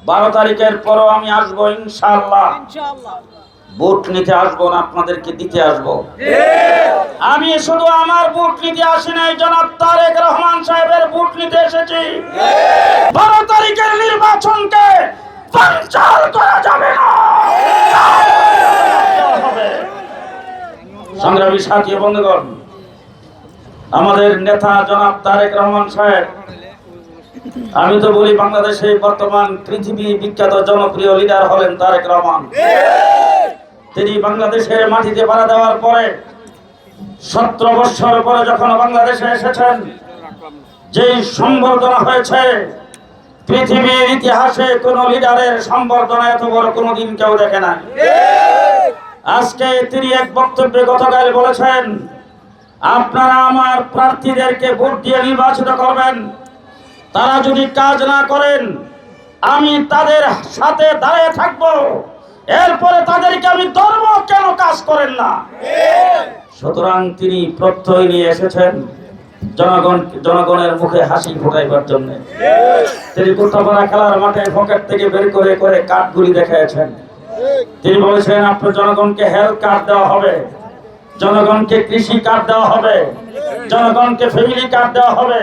12 তারিখের পরও আমি আসবো ইনশাআল্লাহ। ভোট নিতে আসবো না, আপনাদেরকে দিতে আসবো। আমি শুধু আমার ভোট নিতে আসি নাই, জনাব তারেক রহমান সাহেবের ভোট নিতে এসেছি। 12 তারিখের নির্বাচনকে বানচাল করা যাবে না। সংগ্রামী সাথী বন্ধুগণ, আমাদের নেতা জনাব তারেক রহমান সাহেব, আমি তো বলি বাংলাদেশে বর্তমান পৃথিবী বিখ্যাত জনপ্রিয় লিডার হলেন তারেক রহমান। তিনি বাংলাদেশের মাটিতে পাড়া দেওয়ার পরে 17 বছর পরে যখন বাংলাদেশে এসেছেন, যেই সম্বর্ধনা হয়েছে, পৃথিবীর ইতিহাসে কোন লিডারের সম্বর্ধনা এত বড় কোনদিন কেউ দেখে নাই। আজকে তিনি এক বক্তব্যে গতকাল বলেছেন, আপনারা আমার প্রার্থীদেরকে ভোট দিয়ে নির্বাচিত করবেন, তারা যদি কাজ না করেন আমি তাদের সাথে দাঁড়িয়ে থাকব, এরপরে তাদেরকে আমি ধর্ম কেন কাজ করেন না। সুতরাং তিনি প্রত্যয় নিয়ে এসেছেন জনগণের মুখে হাসি ফোটাইবার জন্য। তিনি কুত্তাপাড়া খেলার মাঠে পকেট থেকে বের করে করে কার্ডগুলি দেখিয়েছেন। তিনি বলেছেন আপনার জনগণকে হেলথ কার্ড দেওয়া হবে, জনগণকে কৃষি কার্ড দেওয়া হবে, জনগণকে ফ্যামিলি কার্ড দেওয়া হবে।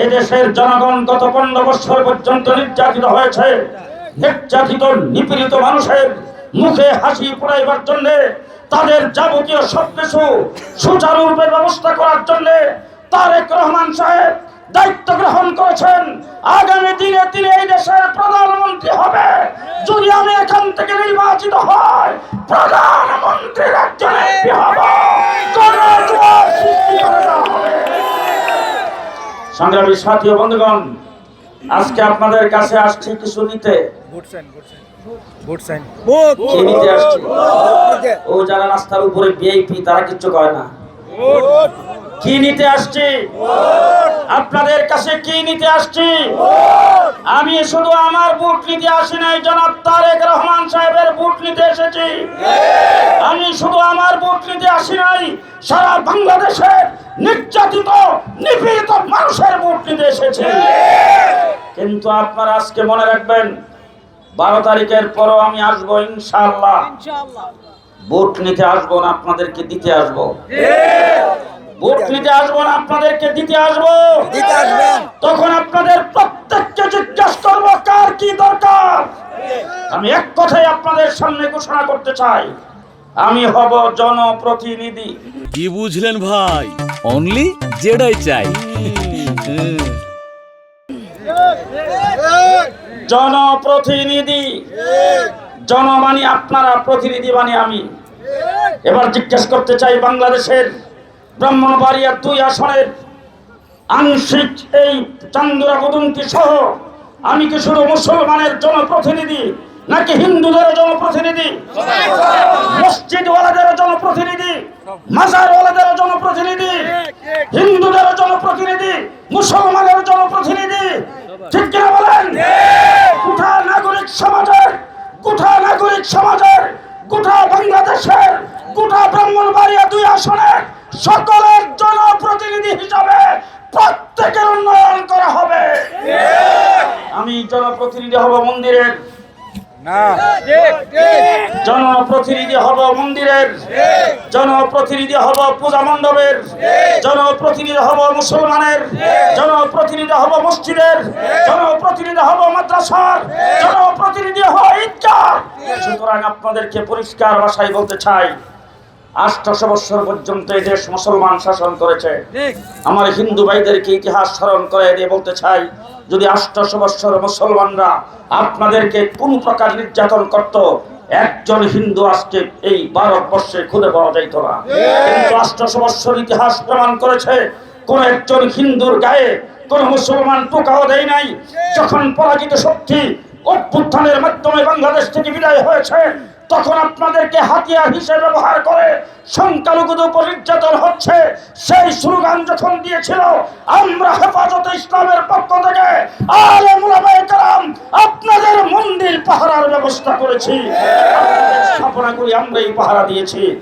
এই দেশের জনগণ গত 15 বছর পর্যন্ত নির্যাতিত হয়েছে। নির্যাতিত নিপীড়িত মানুষের মুখে হাসি ফোটাইবার জন্য, তাদের যাবতীয় সবকিছু সুচারুরূপে ব্যবস্থা করার জন্য তারেক রহমান সাহেব দায়িত্ব গ্রহণ করেছেন। আগামী দিনে তিনি এই দেশের প্রধানমন্ত্রী হবে। যদি আমি এখান থেকে নির্বাচিত হই, প্রধানমন্ত্রীর একজন এমপি হব। সংগ্রামী সাথী ও বন্ধুগণ, আজকে আপনাদের কাছে আসছি কিছু নিতে। কি নিতে আসছি? ও যারা রাস্তার উপরে ভিআইপি, তারা কিচ্ছু কয় না। কি নিতে আসছি? আপনাদের কাছে কি নিতে আসছি? আমি শুধু আমার ভোট নিতে আসি নাই, জনাব তারেক রহমান সাহেবের ভোট নিতে এসেছি। আমি শুধু আমার ভোট নিতে আসি নাই, সারা বাংলাদেশের নির্যাতিত নিপীড়িত মানুষের ভোট নিতে এসেছি। কিন্তু আপনারা আজকে মনে রাখবেন, 12 তারিখের পরও আমি আসবো ইনশাআল্লাহ। ভোট নিতে আসবো না, আপনাদেরকে দিতে আসবো। ভোট নিতে আসবো না, আপনাদেরকে দিতে আসবো। তখন আপনাদের প্রত্যেককে জিজ্ঞাসা করবো কার কি দরকার। আমি এক কথাই আপনাদের সামনে ঘোষণা করতে চাই, আমি হব জনপ্রতিনিধি। কি বুঝলেন ভাই? অনলি যেটাই চাই। জনপ্রতিনিধি। জন মানি আপনারা, প্রতিনিধি মানি আমি। এবার জিজ্ঞেস করতে চাই, বাংলাদেশের ব্রাহ্মণবাড়িয়া 2 আসনের আংশিক এই চান্দুরা বদন্তি সহ আমি কি শুধু মুসলমানের জনপ্রতিনিধি, নাকি হিন্দুদের জনপ্রতিনিধি, মসজিদওয়ালাদের জনপ্রতিনিধি, মাজারওয়ালাদের জনপ্রতিনিধি, হিন্দুদের জনপ্রতিনিধি, মুসলমানের জনপ্রতিনিধি? ঠিক কিনা বলেন? গোটা নাগরিক সমাজের, গোটা নাগরিক সমাজের, গোটা বাংলাদেশের, গোটা ব্রাহ্মণবাড়িয়া 2 আসনের সকলের জনপ্রতিনিধি হিসাবে প্রত্যেকের উন্নয়ন করা হবে। আমি জনপ্রতিনিধি হব মন্দিরের, জনপ্রতিনিধি হব মন্দিরের, জনপ্রতিনিধি হব পূজা মণ্ডপের, জনপ্রতিনিধি হব মুসলমানের, জনপ্রতিনিধি হব মসজিদের, জনপ্রতিনিধি হব মাদ্রাসার, জনপ্রতিনিধি হব ঈদগাহ। সুতরাং আপনাদেরকে পরিষ্কার ভাষায় বলতে চাই, 800 বছর পর্যন্ত এই দেশ মুসলমান শাসন করেছে। আমার হিন্দু ভাইদেরকে ইতিহাস স্মরণ করে দিয়ে বলতে চাই, যদি 800 বছর মুসলমানরা আপনাদেরকে কোন প্রকার নির্যাতন করত, একজন হিন্দু আজকে এই ভারতবর্ষে খুঁজে পাওয়া যাইত না। কিন্তু 800 বছর ইতিহাস প্রমাণ করেছে, কোন একজন হিন্দুর গায়ে কোন মুসলমান টোকাও দেয় নাই। যখন পরাজিত শক্তি অভ্যুত্থানের মাধ্যমে বাংলাদেশ থেকে বিদায় হয়েছে, তখন আপনাদেরকে হাতিয়ার হিসেবে ব্যবহার করে সংখ্যালঘুদের উপর নির্যাতন হচ্ছে, সেই স্লোগান যখন দিয়েছিল, আমরা হেফাজতে ইসলামের পক্ষ থেকে আলেম উলামায়ে কেরাম আপনাদের মন্দির পাহারার ব্যবস্থা করেছি, আপনাদের স্থাপনা করি আমরাই পাহারা দিয়েছি।